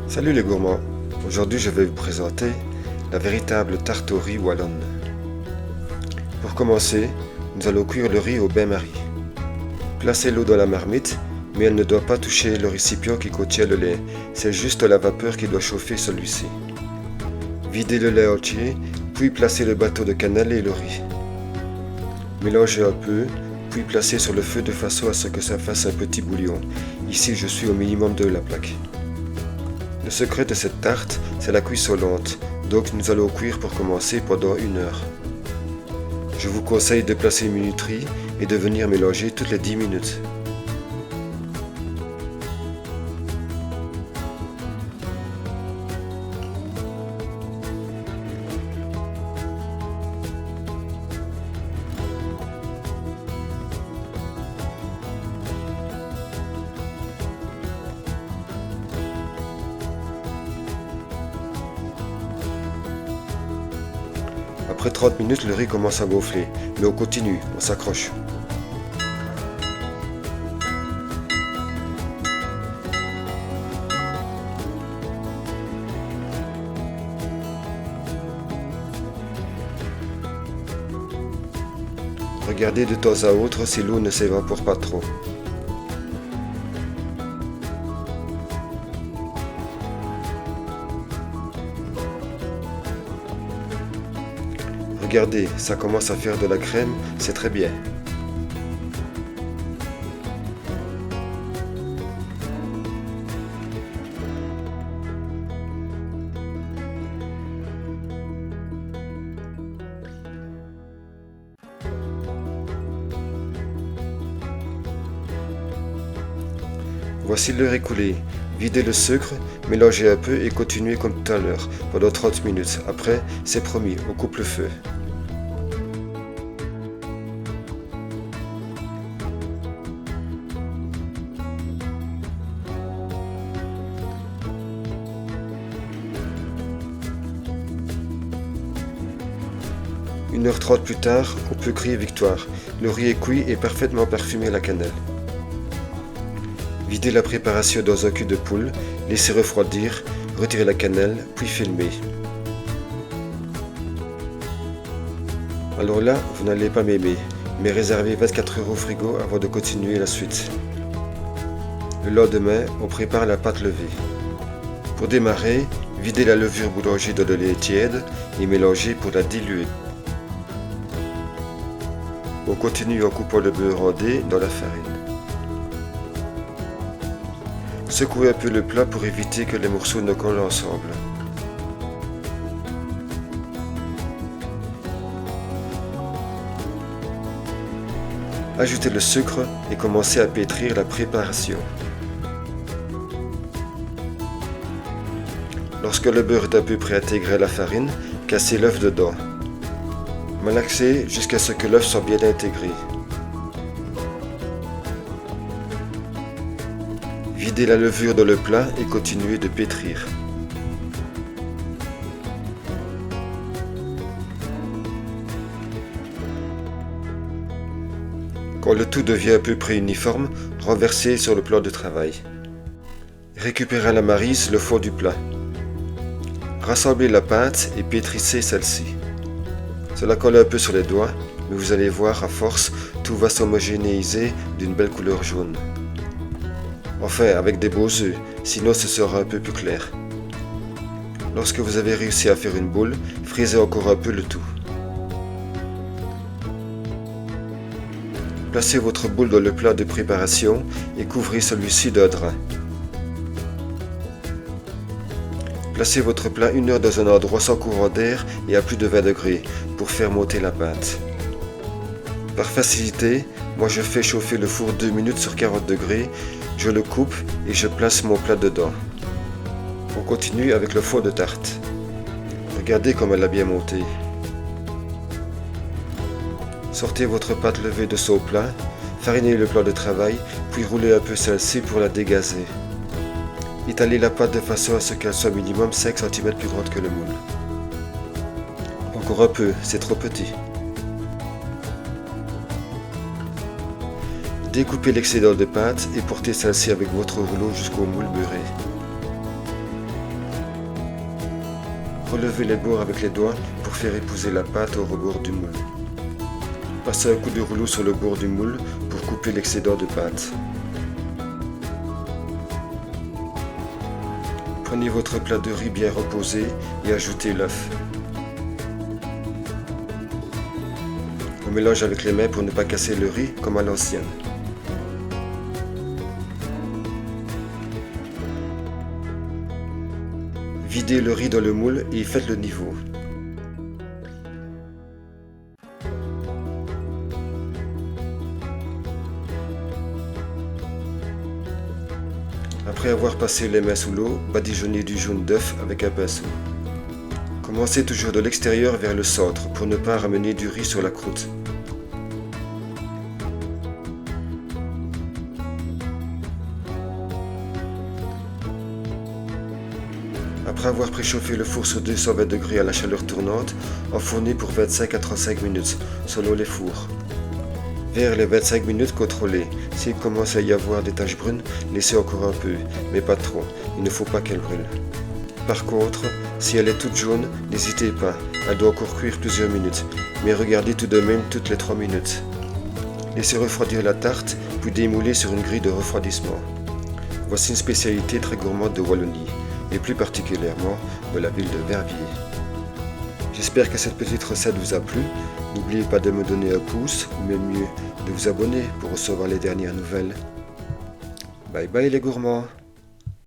Salut les gourmands, aujourd'hui je vais vous présenter la véritable tarte au riz wallonne. Pour commencer, nous allons cuire le riz au bain-marie. Placez l'eau dans la marmite, mais elle ne doit pas toucher le récipient qui contient le lait, c'est juste la vapeur qui doit chauffer celui-ci. Videz le lait entier, puis placez le bateau de cannelle et le riz. Mélangez un peu, puis placez sur le feu de façon à ce que ça fasse un petit bouillon. Ici je suis au minimum de la plaque. Le secret de cette tarte, c'est la cuisson lente, donc nous allons cuire pour commencer pendant 1 heure. Je vous conseille de placer une minuterie et de venir mélanger toutes les 10 minutes. Après 30 minutes, le riz commence à gonfler, mais on continue, on s'accroche. Regardez de temps à autre si l'eau ne s'évapore pas trop. Regardez, ça commence à faire de la crème, c'est très bien. Voici l'heure écoulée. Videz le sucre, mélangez un peu et continuez comme tout à l'heure, pendant 30 minutes. Après, c'est promis, on coupe le feu. Une heure 30 plus tard, on peut crier victoire. Le riz est cuit et parfaitement parfumé à la cannelle. Videz la préparation dans un cul de poule, laissez refroidir, retirez la cannelle, puis filmez. Alors là, vous n'allez pas m'aimer, mais réservez 24 € au frigo avant de continuer la suite. Le lendemain, on prépare la pâte levée. Pour démarrer, videz la levure boulanger dans de lait tiède et mélangez pour la diluer. On continue en coupant le beurre en dés dans la farine. Secouez un peu le plat pour éviter que les morceaux ne collent ensemble. Ajoutez le sucre et commencez à pétrir la préparation. Lorsque le beurre est à peu près intégré à la farine, cassez l'œuf dedans. Malaxez jusqu'à ce que l'œuf soit bien intégré. Videz la levure dans le plat et continuez de pétrir. Quand le tout devient à peu près uniforme, renversez sur le plan de travail. Récupérez à la maryse le fond du plat. Rassemblez la pâte et pétrissez celle-ci. Cela colle un peu sur les doigts, mais vous allez voir, à force, tout va s'homogénéiser d'une belle couleur jaune. Enfin, avec des beaux œufs, sinon ce sera un peu plus clair. Lorsque vous avez réussi à faire une boule, frisez encore un peu le tout. Placez votre boule dans le plat de préparation et couvrez celui-ci d'un drap. Placez votre plat 1 heure dans un endroit sans courant d'air et à plus de 20 degrés pour faire monter la pâte. Par facilité, moi je fais chauffer le four 2 minutes sur 40 degrés, je le coupe et je place mon plat dedans. On continue avec le fond de tarte. Regardez comme elle a bien monté. Sortez votre pâte levée de son plat, farinez le plan de travail, puis roulez un peu celle-ci pour la dégazer. Étalez la pâte de façon à ce qu'elle soit minimum 5 cm plus grande que le moule. Encore un peu, c'est trop petit. Découpez l'excédent de pâte et portez celle-ci avec votre rouleau jusqu'au moule beurré. Relevez les bords avec les doigts pour faire épouser la pâte au rebord du moule. Passez un coup de rouleau sur le bord du moule pour couper l'excédent de pâte. Prenez votre plat de riz bien reposé et ajoutez l'œuf. On mélange avec les mains pour ne pas casser le riz comme à l'ancienne. Videz le riz dans le moule et faites le niveau. Après avoir passé les mains sous l'eau, badigeonnez du jaune d'œuf avec un pinceau. Commencez toujours de l'extérieur vers le centre pour ne pas ramener du riz sur la croûte. Après avoir préchauffé le four sur 220 degrés à la chaleur tournante, enfournez pour 25 à 35 minutes, selon les fours. Vers les 25 minutes, contrôlez. S'il commence à y avoir des taches brunes, laissez encore un peu, mais pas trop, il ne faut pas qu'elle brûle. Par contre, si elle est toute jaune, n'hésitez pas, elle doit encore cuire plusieurs minutes, mais regardez tout de même toutes les 3 minutes. Laissez refroidir la tarte, puis démouler sur une grille de refroidissement. Voici une spécialité très gourmande de Wallonie, et plus particulièrement de la ville de Verviers. J'espère que cette petite recette vous a plu. N'oubliez pas de me donner un pouce, ou même mieux, de vous abonner pour recevoir les dernières nouvelles. Bye bye les gourmands!